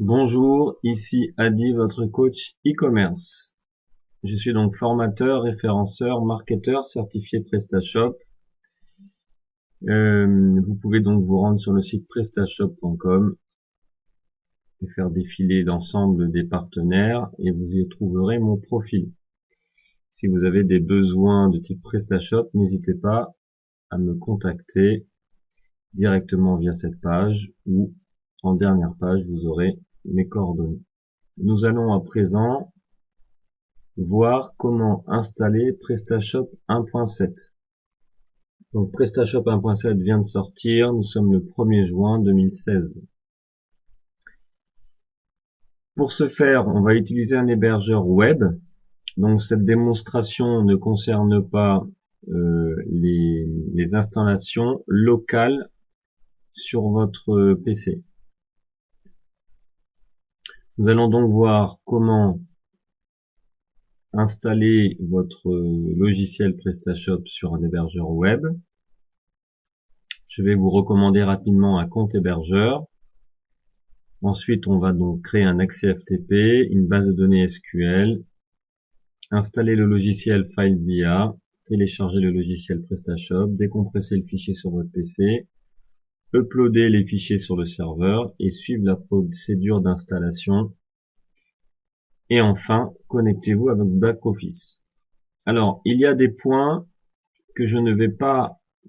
Bonjour, ici Adi, votre coach e-commerce. Je suis donc formateur, référenceur, marketeur certifié PrestaShop. Vous pouvez donc vous rendre sur le site prestashop.com et faire défiler l'ensemble des partenaires et vous y trouverez mon profil. Si vous avez des besoins de type PrestaShop, n'hésitez pas à me contacter directement via cette page ou en dernière page, vous aurez mes coordonnées. Nous allons à présent voir comment installer PrestaShop 1.7. Donc PrestaShop 1.7 vient de sortir, nous sommes le 1er juin 2016. Pour ce faire, on va utiliser un hébergeur web. Donc cette démonstration ne concerne pas les installations locales sur votre PC. Nous allons donc voir comment installer votre logiciel PrestaShop sur un hébergeur web. Je vais vous recommander rapidement un compte hébergeur. Ensuite, on va donc créer un accès FTP, une base de données SQL, installer le logiciel FileZilla, télécharger le logiciel PrestaShop, décompresser le fichier sur votre PC, uploader les fichiers sur le serveur et suivre la procédure d'installation. Et enfin, connectez-vous avec BackOffice. Alors, il y a des points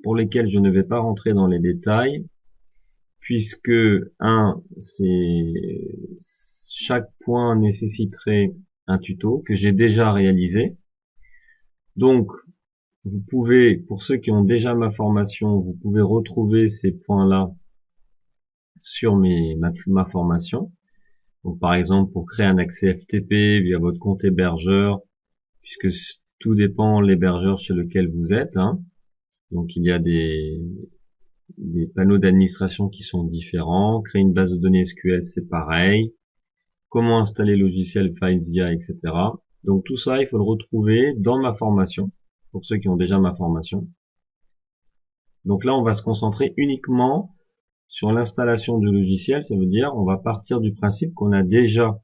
pour lesquels je ne vais pas rentrer dans les détails, puisque chaque point nécessiterait un tuto que j'ai déjà réalisé. Donc, vous pouvez, pour ceux qui ont déjà ma formation, vous pouvez retrouver ces points-là sur ma formation. Donc, par exemple, pour créer un accès FTP via votre compte hébergeur, puisque tout dépend de l'hébergeur chez lequel vous êtes. Donc, il y a des panneaux d'administration qui sont différents. Créer une base de données SQL, c'est pareil. Comment installer le logiciel FileZilla, etc. Donc tout ça, il faut le retrouver dans ma formation, pour ceux qui ont déjà ma formation. Donc là, on va se concentrer uniquement sur l'installation du logiciel. Ça veut dire, on va partir du principe qu'on a déjà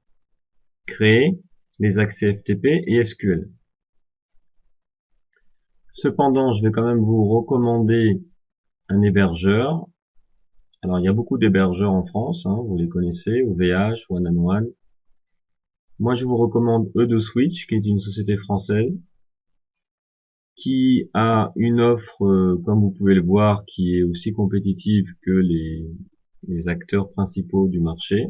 créé les accès FTP et SQL. Cependant, je vais quand même vous recommander un hébergeur. Alors, il y a beaucoup d'hébergeurs en France, vous les connaissez, OVH, One and One. Moi, je vous recommande E2Switch, qui est une société française, qui a une offre, comme vous pouvez le voir, qui est aussi compétitive que les acteurs principaux du marché,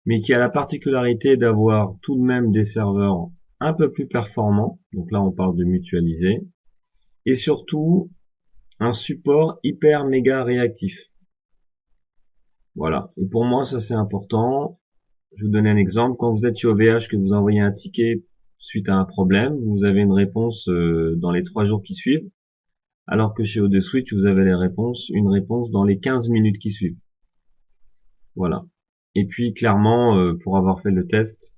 mais qui a la particularité d'avoir tout de même des serveurs un peu plus performants, donc là on parle de mutualiser, et surtout un support hyper méga réactif. Voilà, et pour moi ça c'est important. Je vais vous donner un exemple. Quand vous êtes chez OVH, que vous envoyez un ticket suite à un problème, vous avez une réponse dans les 3 jours qui suivent, alors que chez O2Switch, vous avez une réponse dans les 15 minutes qui suivent. Voilà. Et puis clairement, pour avoir fait le test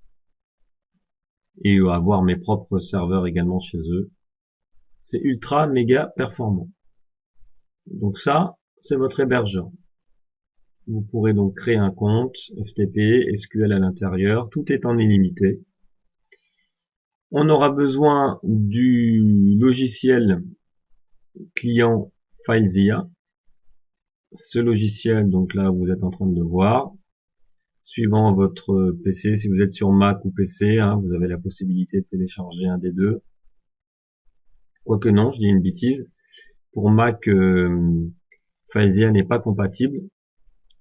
et avoir mes propres serveurs également chez eux, c'est ultra méga performant. Donc ça, c'est votre hébergeur. Vous pourrez donc créer un compte FTP, SQL à l'intérieur, tout est en illimité. On aura besoin du logiciel client FileZilla. Ce logiciel, donc là, vous êtes en train de le voir. Suivant votre PC, si vous êtes sur Mac ou PC, vous avez la possibilité de télécharger un des deux. Quoique non, je dis une bêtise. Pour Mac, FileZilla n'est pas compatible.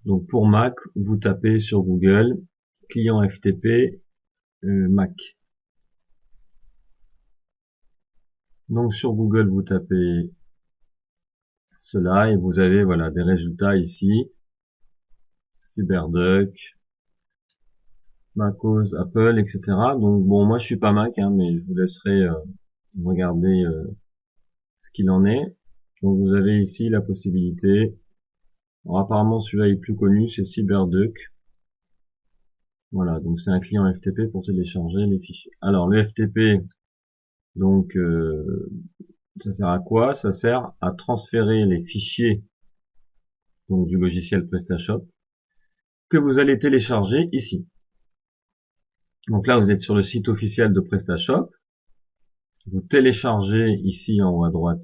Donc pour Mac, vous tapez sur Google client FTP Mac. Donc sur Google, vous tapez cela et vous avez voilà des résultats ici. CyberDuck, macOS, Apple, etc. Donc bon, moi je suis pas Mac, mais je vous laisserai regarder ce qu'il en est. Donc vous avez ici la possibilité. Alors, apparemment celui-là est plus connu, c'est CyberDuck. Voilà, donc c'est un client FTP pour télécharger les fichiers. Alors le FTP, donc ça sert à quoi? Ça sert à transférer les fichiers donc du logiciel PrestaShop que vous allez télécharger ici. Donc là, vous êtes sur le site officiel de PrestaShop. Vous téléchargez ici en haut à droite,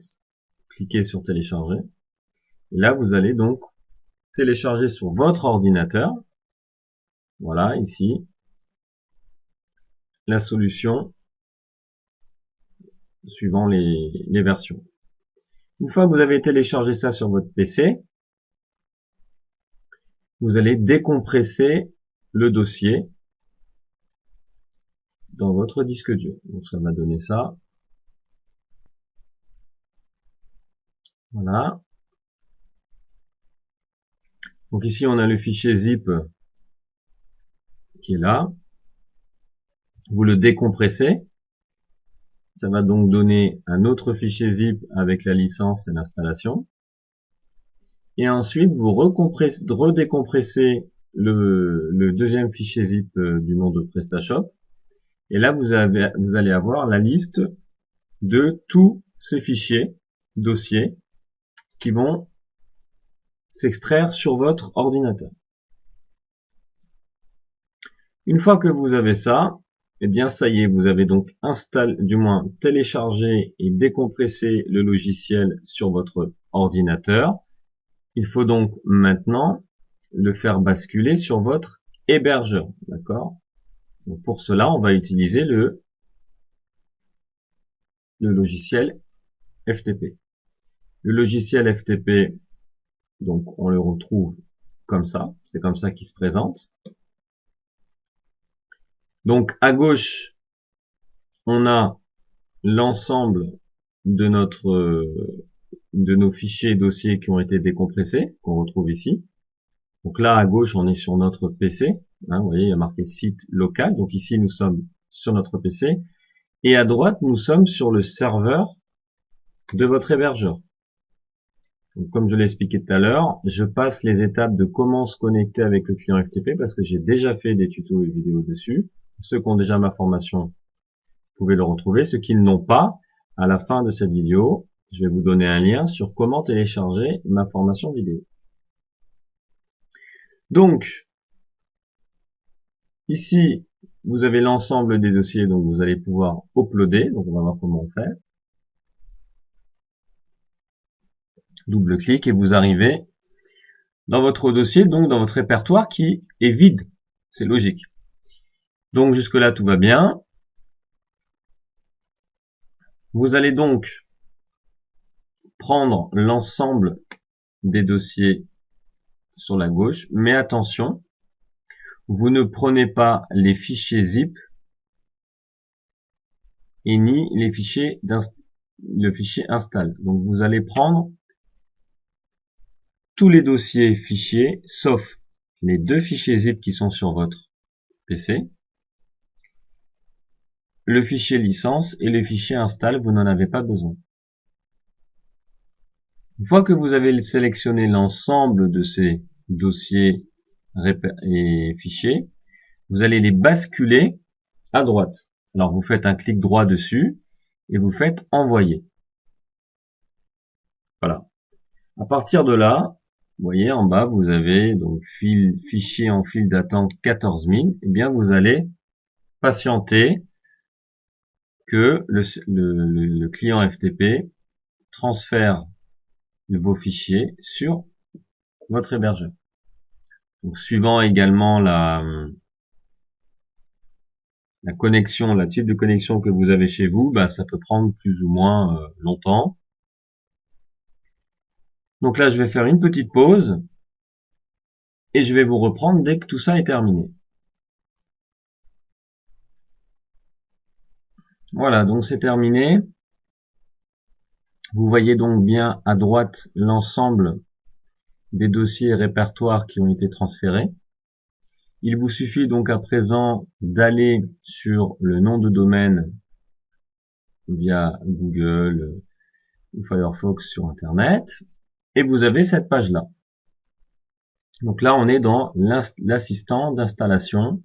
cliquez sur télécharger. Et là, vous allez donc télécharger sur votre ordinateur. Voilà, ici, la solution suivant les versions. Une fois que vous avez téléchargé ça sur votre PC, vous allez décompresser le dossier dans votre disque dur. Donc ça va donner ça. Voilà. Donc ici on a le fichier zip qui est là. Vous le décompressez. Ça va donc donner un autre fichier zip avec la licence et l'installation. Et ensuite vous redécompressez le deuxième fichier zip du nom de PrestaShop. Et là vous allez avoir la liste de tous ces fichiers, dossiers, qui vont s'extraire sur votre ordinateur. Une fois que vous avez ça, eh bien ça y est, vous avez donc téléchargé et décompressé le logiciel sur votre ordinateur. Il faut donc maintenant le faire basculer sur votre hébergeur, d'accord? Donc pour cela, on va utiliser le logiciel FTP. Le logiciel FTP, donc on le retrouve comme ça, c'est comme ça qu'il se présente. Donc à gauche, on a l'ensemble de nos fichiers et dossiers qui ont été décompressés, qu'on retrouve ici. Donc là à gauche, on est sur notre PC. Vous voyez, il y a marqué site local. Donc ici, nous sommes sur notre PC. Et à droite, nous sommes sur le serveur de votre hébergeur. Donc, comme je l'ai expliqué tout à l'heure, je passe les étapes de comment se connecter avec le client FTP parce que j'ai déjà fait des tutos et vidéos dessus. Ceux qui ont déjà ma formation, vous pouvez le retrouver. Ceux qui ne l'ont pas, à la fin de cette vidéo, je vais vous donner un lien sur comment télécharger ma formation vidéo. Donc, ici, vous avez l'ensemble des dossiers, donc vous allez pouvoir uploader. Donc, on va voir comment on fait. Double-clic et vous arrivez dans votre dossier, donc dans votre répertoire qui est vide. C'est logique. Donc, jusque-là, tout va bien. Vous allez donc prendre l'ensemble des dossiers sur la gauche, mais attention, vous ne prenez pas les fichiers zip et ni les fichiers le fichier install. Donc vous allez prendre tous les dossiers fichiers sauf les deux fichiers zip qui sont sur votre PC, le fichier licence et le fichier install, vous n'en avez pas besoin. Une fois que vous avez sélectionné l'ensemble de ces dossiers et fichiers, vous allez les basculer à droite. Alors vous faites un clic droit dessus et vous faites envoyer. Voilà. À partir de là, vous voyez en bas, vous avez donc fichier en file d'attente 14 000. Eh bien, vous allez patienter que le client FTP transfère vos fichiers sur votre hébergeur. Donc, suivant également la connexion, la type de connexion que vous avez chez vous, ça peut prendre plus ou moins longtemps. Donc là, je vais faire une petite pause et je vais vous reprendre dès que tout ça est terminé. Voilà, donc c'est terminé. Vous voyez donc bien à droite l'ensemble des dossiers et répertoires qui ont été transférés. Il vous suffit donc à présent d'aller sur le nom de domaine via Google ou Firefox sur Internet et vous avez cette page-là. Donc là, on est dans l'assistant d'installation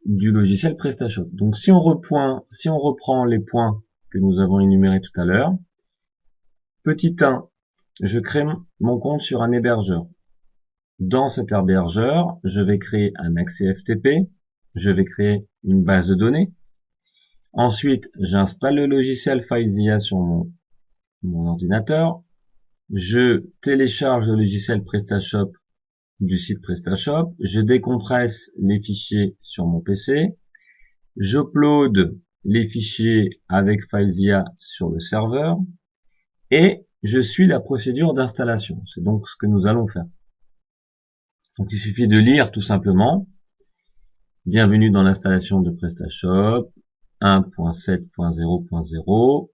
du logiciel PrestaShop. Donc si on reprend les points que nous avons énumérés tout à l'heure, petit 1, je crée mon compte sur un hébergeur. dans cet hébergeur, je vais créer un accès FTP, je vais créer une base de données. Ensuite, j'installe le logiciel FileZilla sur mon ordinateur. Je télécharge le logiciel PrestaShop du site PrestaShop. Je décompresse les fichiers sur mon PC. J'upload les fichiers avec FileZilla sur le serveur. Et je suis la procédure d'installation. C'est donc ce que nous allons faire. Donc il suffit de lire tout simplement. Bienvenue dans l'installation de PrestaShop 1.7.0.0.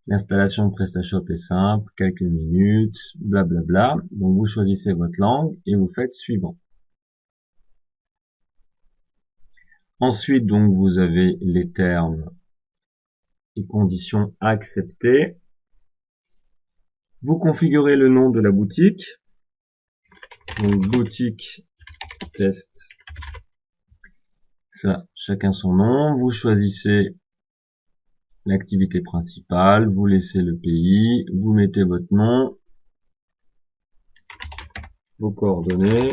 L'installation de PrestaShop est simple, quelques minutes, blablabla. Donc vous choisissez votre langue et vous faites suivant. Ensuite, donc vous avez les termes et conditions acceptées. Vous configurez le nom de la boutique. Donc boutique test. Ça, chacun son nom. Vous choisissez l'activité principale, vous laissez le pays, vous mettez votre nom, vos coordonnées,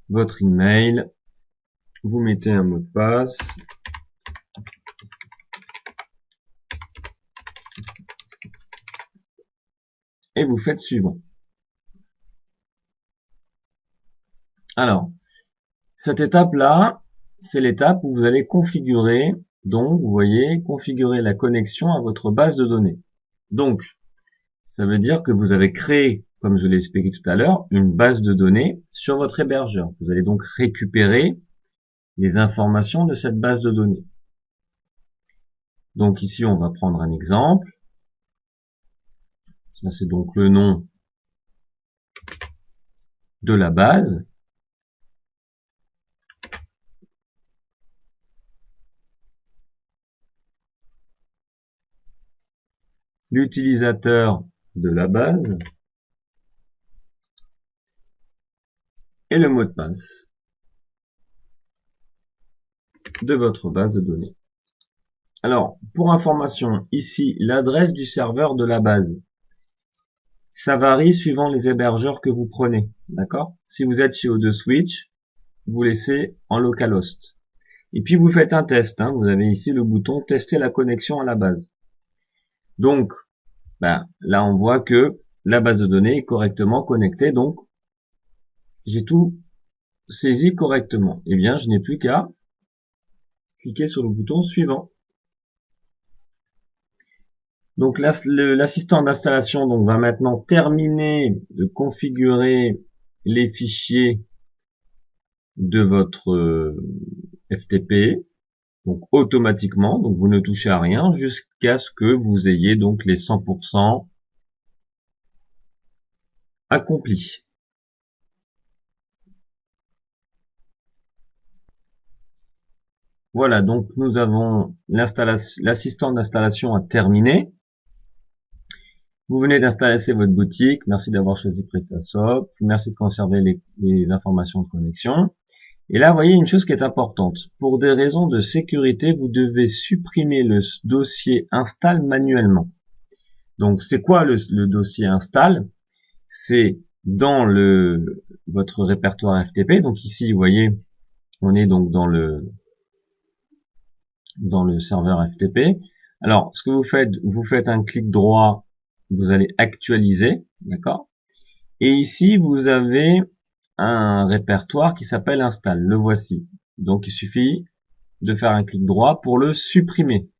votre email, vous mettez un mot de passe, et vous faites suivant. Alors, cette étape-là, c'est l'étape où vous allez configurer, donc vous voyez, configurer la connexion à votre base de données. Donc, ça veut dire que vous avez créé, comme je l'ai expliqué tout à l'heure, une base de données sur votre hébergeur. Vous allez donc récupérer les informations de cette base de données. Donc ici, on va prendre un exemple. Ça, c'est donc le nom de la base. L'utilisateur de la base et le mot de passe de votre base de données. Alors, pour information, ici, l'adresse du serveur de la base. Ça varie suivant les hébergeurs que vous prenez, d'accord? Si vous êtes chez O2Switch, vous laissez en localhost. Et puis vous faites un test, hein. Vous avez ici le bouton tester la connexion à la base. Donc, là on voit que la base de données est correctement connectée, donc j'ai tout saisi correctement. Eh bien, je n'ai plus qu'à cliquer sur le bouton suivant. Donc l'assistant d'installation donc va maintenant terminer de configurer les fichiers de votre FTP, donc automatiquement, donc vous ne touchez à rien jusqu'à ce que vous ayez donc les 100% accomplis. Voilà, donc nous avons l'assistant d'installation à terminer. Vous venez d'installer votre boutique. Merci d'avoir choisi PrestaShop. Merci de conserver les informations de connexion. Et là, vous voyez une chose qui est importante. Pour des raisons de sécurité, vous devez supprimer le dossier install manuellement. Donc, c'est quoi le dossier install? C'est dans votre répertoire FTP. Donc ici, vous voyez, on est donc dans le serveur FTP. Alors, ce que vous faites un clic droit, vous allez actualiser, d'accord? Et ici, vous avez un répertoire qui s'appelle install. Le voici. Donc, il suffit de faire un clic droit pour le supprimer.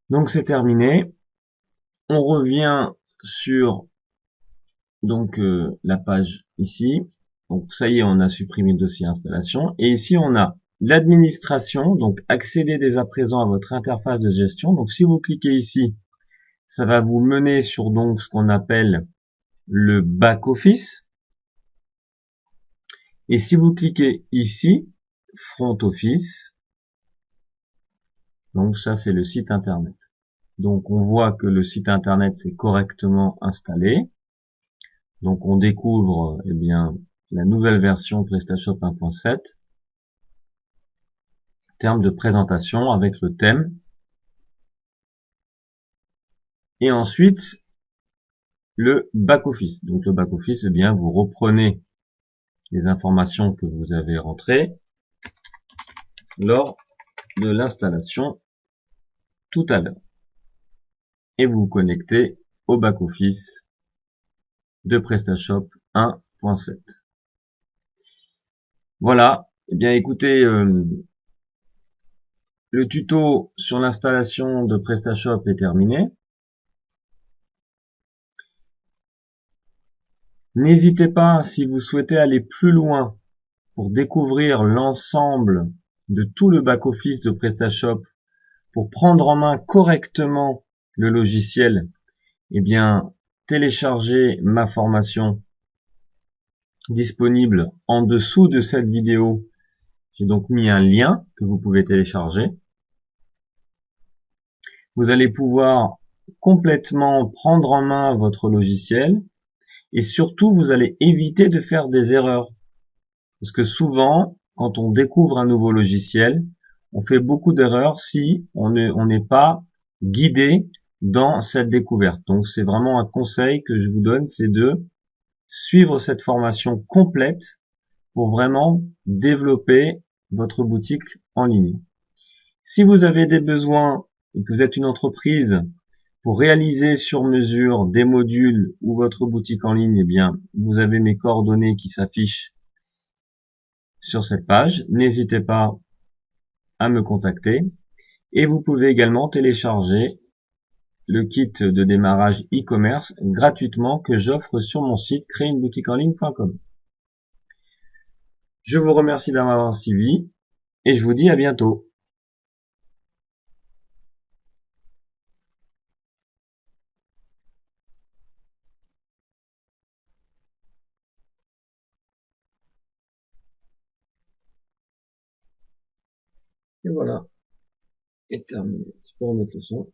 Donc, c'est terminé. On revient sur donc la page ici. Donc, ça y est, on a supprimé le dossier installation. Et ici, on a l'administration, donc accéder dès à présent à votre interface de gestion. Donc si vous cliquez ici, ça va vous mener sur donc ce qu'on appelle le back office. Et si vous cliquez ici, front office, donc ça c'est le site internet. Donc on voit que le site internet s'est correctement installé. Donc on découvre eh bien la nouvelle version PrestaShop 1.7 en termes de présentation avec le thème. Et ensuite le back-office. Donc le back-office, eh bien vous reprenez les informations que vous avez rentrées lors de l'installation tout à l'heure. Et vous vous connectez au back-office de PrestaShop 1.7. Voilà. Eh bien écoutez, le tuto sur l'installation de PrestaShop est terminé. N'hésitez pas, si vous souhaitez aller plus loin pour découvrir l'ensemble de tout le back-office de PrestaShop, pour prendre en main correctement le logiciel, eh bien, téléchargez ma formation disponible en dessous de cette vidéo. J'ai donc mis un lien que vous pouvez télécharger. Vous allez pouvoir complètement prendre en main votre logiciel et surtout vous allez éviter de faire des erreurs. Parce que souvent, quand on découvre un nouveau logiciel, on fait beaucoup d'erreurs si on n'est pas guidé dans cette découverte. Donc c'est vraiment un conseil que je vous donne, c'est de suivre cette formation complète pour vraiment développer votre boutique en ligne. Si vous avez des besoins et que vous êtes une entreprise pour réaliser sur mesure des modules ou votre boutique en ligne, eh bien, vous avez mes coordonnées qui s'affichent sur cette page. N'hésitez pas à me contacter. Et vous pouvez également télécharger le kit de démarrage e-commerce gratuitement que j'offre sur mon site créerineboutiqueenligne.com. Je vous remercie d'avoir suivi et je vous dis à bientôt. Et voilà, est terminé. Tu peux remettre le son.